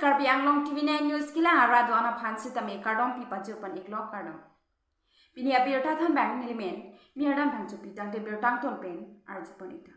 karbi anglong TV9 news kila arado ana phansi tame kardom pipa jupan iklok kardom. Bini abirta than bang milimen mirdam bangju pitang de birtang ton pen arjupanita.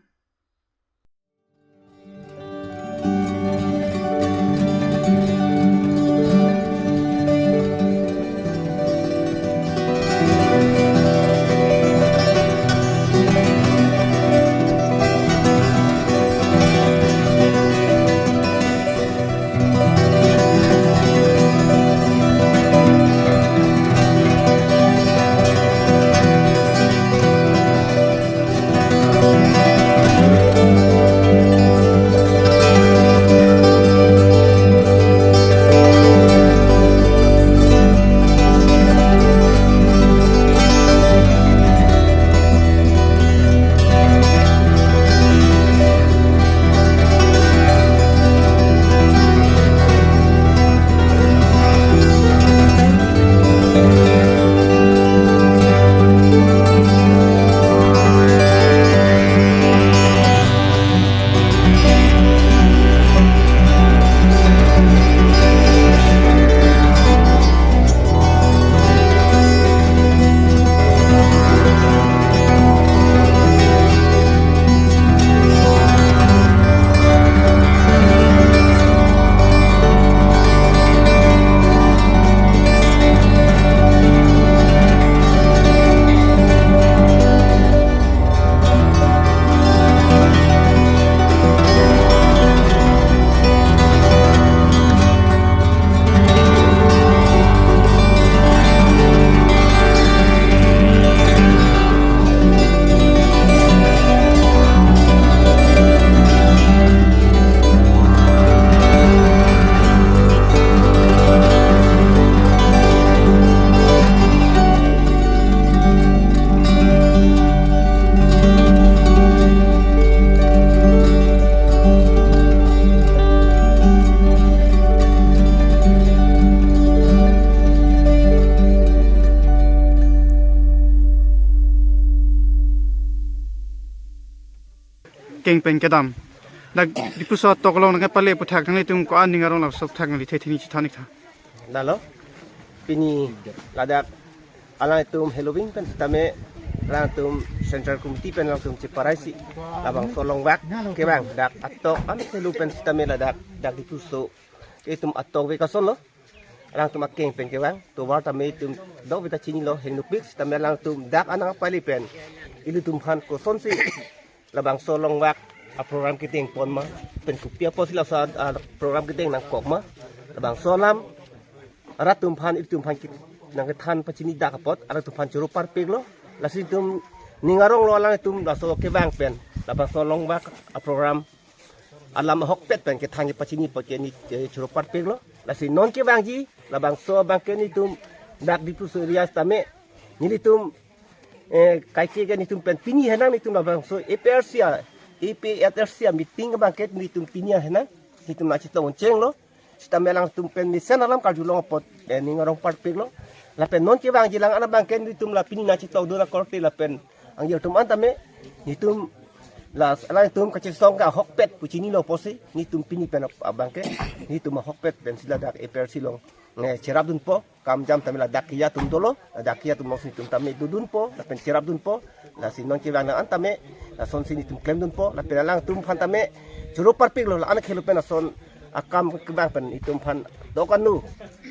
Keng pen kedam lag dipuso toklong nang pale puthak thang tum ko aning arong la sok thak ngali thethini chithanik tha Lalo, pini ladak ala tum Halloween pen tame lang tum central committee pen lang tum ciparasi labang solong bak ke bang dak atok an helu pen tame ladak dak dipuso itum atok we kason lo lang tum akeng pen ke bang to war tame tum dok vita chini lo henupik tame lang tum dak anang pali pen ilu tum han ko son si labang solong bak a program kiting pon ma pen kupia posila sa program kiting nang kok ma labang solam arat tumpan itu tumpan kit nang than pachini dakapot arat tumpan churu par peglo lasi tum ningarong lo lang tum laso ke bang pen labang solong bak a program alam hokpet pen ke thangi pachini pakeni churu par peglo lasi non ke bang ji labang so bang ke ni tum dak dipu serias tame ni tum kai ke ni tum pen pini henang ni tum labang so EPRCA meeting bang ke ni tum pini henang ni tum na chito cheng lo sta melang tum pen ni sen alam kardulong pot ni ngarong part piglo la pen non ke bang jilang ana bang ken ni tum la pini na chito do la korte la pen ang yer tum antame ni tum la ala tum ka chisong ka hokpet puchini lo posi ni tum pini pen bang ke ni tum hokpet pen sila dak EPRC lo nge cerap dun po kam jam tame la dakia tum dolo la dakia tum lo tum tame dudun po la pen cerap dun po la si non ke bang na antame la son sini tum klem dun po la pen lang tum phan tame juro part piglo la ana khelu pen son akam ke bang pen itum pan dokan nu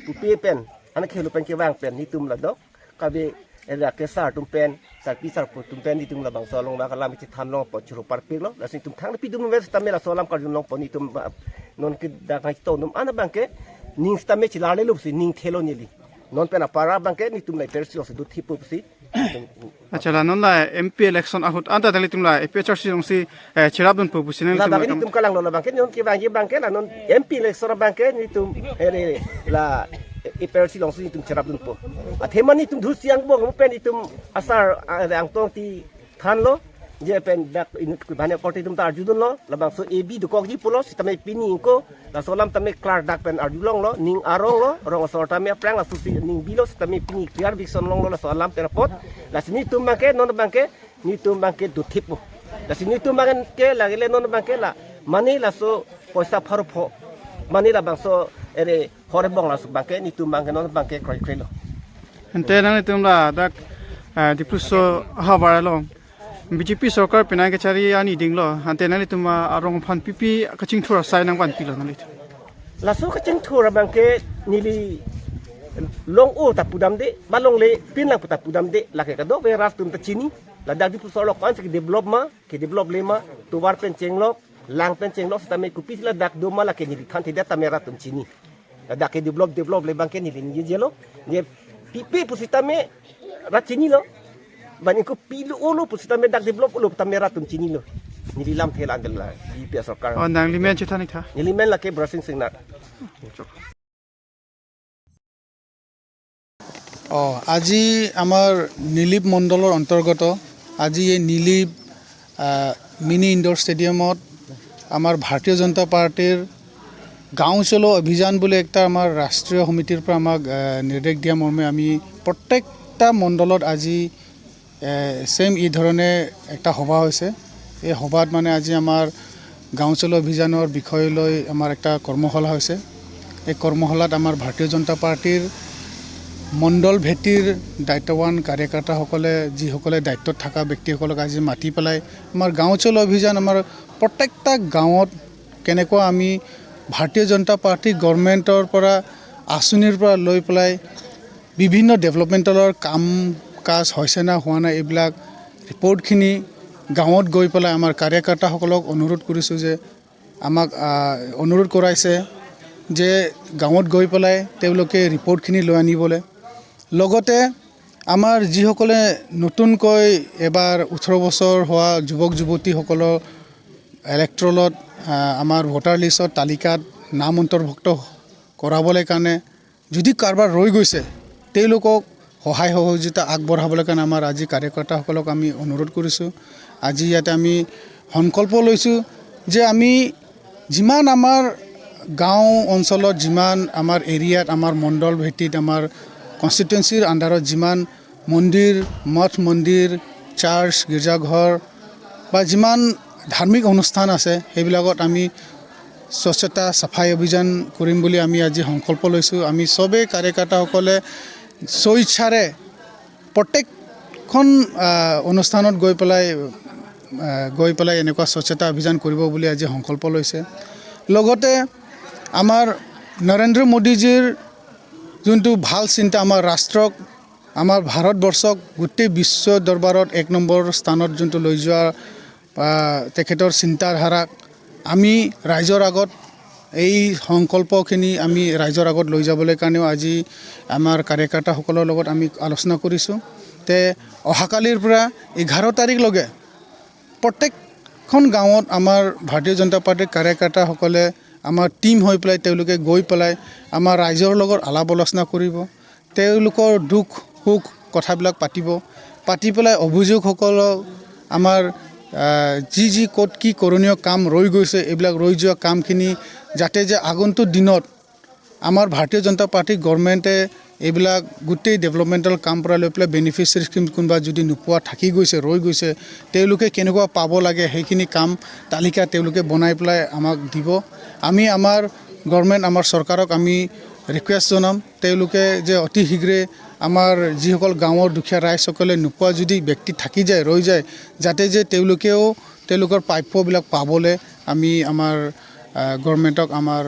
tupi pen anak khelu pen ke bang pen itum la dok kabe era kesar tum pen sar pisar tum pen itum la bang solong ba kalam ti than long po churu par pik lo la sin tum thang pi dum ves tamela solam kar long po itum non ke da kai to num ana bang ke ning stame chi lale lup si ning thelo nili non pen para bang ke itum lai persi os du thipu si acha la non la MP election ahut anta dali tum la EPHRC jong si chirabun pu businen la bang itum kalang lo la bang ke non ke bang ke la non MP election bang ke itum la EPRC long si itum chirabun po athemani itum dhus siang bo pen itum asar ang tong ti than lo je pen dak in bane korti tum tar judun lo labang so AB du kok ji pulo sistem pini ko la solam tame klar dak pen arjulong lo ning arong lo rong sor tame prang la susi ning bilo sistem pini clear bison long lo la solam pen pot la sini tum bangke non bangke ni tum bangke du thipu la sini tum bangke la gele non bangke la mani la so poisa pharu pho manila bangso ere hore bong la bangke ni tum bangke non bangke kroi kroi lo ente nang tumla dak dipuso habar lo BJP sokar pinai ke cari ani dinglo ante nang tuma arong phan pipi kaching thura sai nang ban pilo nang la so ka ching thura bangke nili long o tapudam de balong le pin lang tapudam de la ke do ve ras tum ta chini la dak dipuso lo kan ke develop le ma tu war pen cheng lo lang pen cheng lo sta me kupis la dak do ma la ke ni kan te data mera tum chini la dak ke develop le bangke ni ni jelo ni pipi pusita me rachini lo bani ko pilu olo pusita me dak develop olo tamera tum chini lo ni lam thel andel la di pe sarkar on nang limen chithani tha ni limen la ke brushing singna আজি আমাৰ নীলীপ মণ্ডলৰ অন্তৰ্গত আজি এই নীলীপ mini indoor ষ্টেডিয়ামত আমাৰ ভাৰতীয় জনতা পাৰ্টিৰ গাঁও চলো অভিযান বুলি একটা আমাৰ ৰাষ্ট্ৰীয় সমিতিৰ পৰা আমাক নিৰ্দেশ দিয়া মৰ্মে আমি প্ৰত্যেকটা মণ্ডলত আজি সেম এই ধৰণে একটা সভা হৈছে এই সভাত মানে আজি আমাৰ গাঁও চলো অভিযানৰ বিষয় লৈ আমাৰ একটা কৰ্মশালা হৈছে এই কৰ্মশালাত আমাৰ ভাৰতীয় জনতা পাৰ্টিৰ মণ্ডল ভেটিৰ দায়িত্বৱান কাৰ্যকৰ্তাসকলে যিসকলে দায়িত্বত থকা ব্যক্তিসকলক আজি মাতি পেলাই আমাৰ গাঁও চলো অভিযান আমাৰ প্ৰত্যেকটা গাঁৱত কেনেকুৱা আমি ভাৰতীয় জনতা পাৰ্টি গভৰ্ণমেণ্টৰ পৰা আঁচনিৰ পৰা লৈ পেলাই বিভিন্ন ডেভেলপমেণ্টৰ কাম কাজ হৈছে না হোৱা নাই এইবিলাক ৰিপৰ্টখিনি গাঁৱত গৈ পেলাই আমাৰ কাৰ্যকৰ্তাসকলক অনুৰোধ কৰিছোঁ যে আমাক অনুৰোধ কৰাইছে যে গাঁৱত গৈ পেলাই তেওঁলোকে ৰিপৰ্টখিনি লৈ আনিবলৈ লগতে আমাৰ যিসকলে নতুনকৈ এবাৰ 18 বছৰ হোৱা যুৱক যুৱতীসকলৰ ইলেক্ট্ৰলত আমাৰ ভোটাৰ লিষ্টৰ তালিকাত নাম অন্তৰ্ভুক্ত কৰাবলৈ কাৰণে যদি কাৰোবাৰ ৰৈ গৈছে তেওঁলোকক সহায় সহযোগিতা আগবঢ়াবলৈ কাৰণে আমাৰ আজি কাৰ্যকৰ্তাসকলক আমি অনুৰোধ কৰিছোঁ আজি ইয়াতে আমি সংকল্প লৈছোঁ যে আমি যিমান আমাৰ গাঁও অঞ্চলত যিমান আমাৰ এৰিয়াত আমাৰ মণ্ডল ভেটিত আমাৰ কনষ্টিটুৱেঞ্চিৰ আণ্ডাৰত যিমান মন্দিৰ মঠ মন্দিৰ চাৰ্চ গীৰ্জাঘৰ বা যিমান ধাৰ্মিক অনুষ্ঠান আছে সেইবিলাকত আমি স্বচ্ছতা চাফাই অভিযান কৰিম বুলি আমি আজি সংকল্প লৈছোঁ আমি সবেই কাৰ্যকৰ্তাসকলে স্বইচ্ছাৰে প্ৰত্যেকখন অনুষ্ঠানত গৈ পেলাই এনেকুৱা স্বচ্ছতা অভিযান কৰিব বুলি আজি সংকল্প লৈছে লগতে আমাৰ নৰেন্দ্ৰ মোদীজীৰ যোনটো ভাল চিন্তা আমাৰ ৰাষ্ট্ৰক আমাৰ ভাৰতবৰ্ষক গোটেই বিশ্ব দৰবাৰত 1 নম্বৰ স্থানত যোনটো লৈ যোৱা তেখেতৰ চিন্তাধাৰাক আমি ৰাইজৰ আগত এই সংকল্পখিনি আমি ৰাইজৰ আগত লৈ যাবলৈ কাৰণেও আজি আমাৰ কাৰ্যকৰ্তাসকলৰ লগত আমি আলোচনা কৰিছোঁ তে অহাকালিৰ পৰা 11 তাৰিখলৈকে প্ৰত্যেকখন গাঁৱত আমাৰ ভাৰতীয় জনতা পাৰ্টিৰ কাৰ্যকৰ্তাসকলে আমাৰ টিম হৈ পেলাই তেওঁলোকে গৈ পেলাই আমাৰ ৰাইজৰ লগত আলাপ আলোচনা কৰিব তেওঁলোকৰ দুখ সুখ কথাবিলাক পাতি পেলাই অভিযোগসকলক আমাৰ যি ক'ত কি কৰণীয় কাম ৰৈ গৈছে এইবিলাক ৰৈ যোৱা কামখিনি যাতে যে আগন্তুক দিনত আমাৰ ভাৰতীয় জনতা পাৰ্টি গভৰ্ণমেণ্টে এইবিলাক গোটেই ডেভেলপমেণ্টেল কাম পৰা লৈ পেলাই বেনিফিচিয়াৰী স্কিম কোনোবা যদি নোপোৱা থাকি গৈছে ৰৈ গৈছে তেওঁলোকে কেনেকুৱা পাব লাগে সেইখিনি কাম তালিকা তেওঁলোকে বনাই পেলাই আমাক দিব আমি আমাৰ গভৰ্ণমেণ্ট আমাৰ চৰকাৰক আমি ৰিকুৱেষ্ট জনাম তেওঁলোকে যে অতি শীঘ্ৰে আমাৰ যিসকল গাঁৱৰ দুখীয়া ৰাইজসকলে নোপোৱা যদি ব্যক্তি থাকি যায় ৰৈ যায় যাতে যে তেওঁলোকেও তেওঁলোকৰ প্ৰাপ্যবিলাক পাবলৈ আমি আমাৰ গভৰ্ণমেণ্টক আমাৰ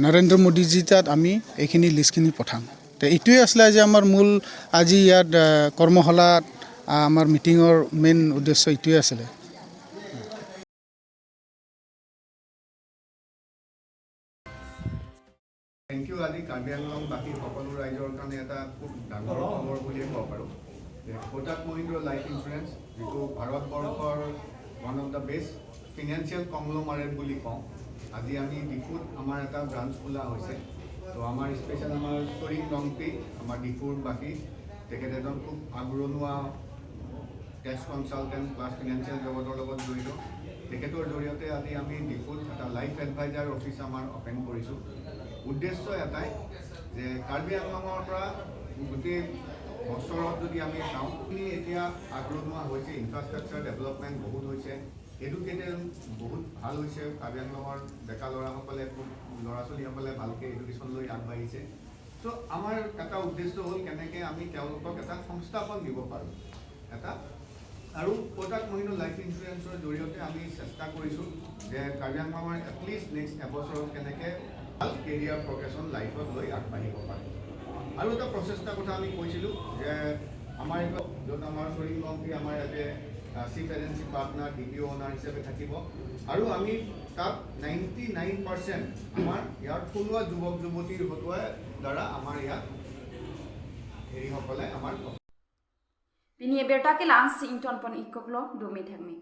নৰেন্দ্ৰ মোদীজী তাত আমি এইখিনি লিষ্টখিনি পঠাম তো এইটোৱে আছিলে যে আমাৰ মূল আজি ইয়াত কৰ্মশালাত আমাৰ মিটিঙৰ মেইন উদ্দেশ্য এইটোৱে আছিলে থেংক ইউ আজি কাৰ্বি আংলং বাকী সকলো ৰাইজৰ কাৰণে এটা খুব ডাঙৰ খবৰ বুলিয়ে ক'ব পাৰোঁ কোটাক মহিন্দ্ৰা লাইফ ইঞ্চুৰেঞ্চ যিটো ভাৰতবৰ্ষৰ one of the best financial conglomerate বুলি কওঁ আজি আমি ডিফুত আমাৰ এটা ব্ৰাঞ্চ খোলা হৈছে তো আমাৰ স্পেচিয়েল আমাৰ চৰিং ৰংপি আমাৰ ডিফুৰ বাকী তেখেত এজন খুব আগৰণুৱা টেক্স কনচালটেণ্ট প্লাছ ফিনান্সিয়েল জগতৰ লগত জড়িত তেখেতৰ জৰিয়তে আজি আমি ডিফুত এটা লাইফ এডভাইজাৰ অফিচ আমাৰ অপেন কৰিছোঁ উদ্দেশ্য এটাই যে কাৰ্বি আংলঙৰ পৰা গোটেই বছৰত যদি আমি চাওঁ এতিয়া আগৰণুৱা হৈছে ইনফ্ৰাষ্ট্ৰাকচাৰ ডেভেলপমেণ্ট বহুত হৈছে এডুকেটেড বহুত ভাল হৈছে কাৰ্বি আংলঙৰ ডেকা ল'ৰাসকলে ল'ৰা ছোৱালীসকলে ভালকৈ এডুকেশ্যন লৈ আগবাঢ়িছে চ' আমাৰ এটা উদ্দেশ্য হ'ল কেনেকৈ আমি তেওঁলোকক এটা সংস্থাপন দিব পাৰোঁ এটা আৰু কোটাক মহিন্দ্ৰা লাইফ ইঞ্চুৰেঞ্চৰ জৰিয়তে আমি চেষ্টা কৰিছোঁ যে কাৰ্বি আংলঙৰ এটলিষ্ট নেক্সট এবছৰত কেনেকৈ ভাল কেৰিয়াৰ প্ৰফেশ্যন লাইফত লৈ আগবাঢ়িব পাৰে আৰু এটা প্ৰচেষ্টাৰ কথা আমি কৈছিলোঁ যে আমাৰ য'ত আমাৰ শ্বৰিং কমিটি আমাৰ ইয়াতে চিফ এজেঞ্চি পাৰ্টনাৰ DPO অনাৰ হিচাপে থাকিব আৰু আমি তাত 99% আমাৰ ইয়াৰ থলুৱা যুৱক যুৱতীৰ দ্বাৰা আমাৰ ইয়াত হেৰিসকলে আমাৰ Bini berta ke lang si inton pon ikok lo do me thang me.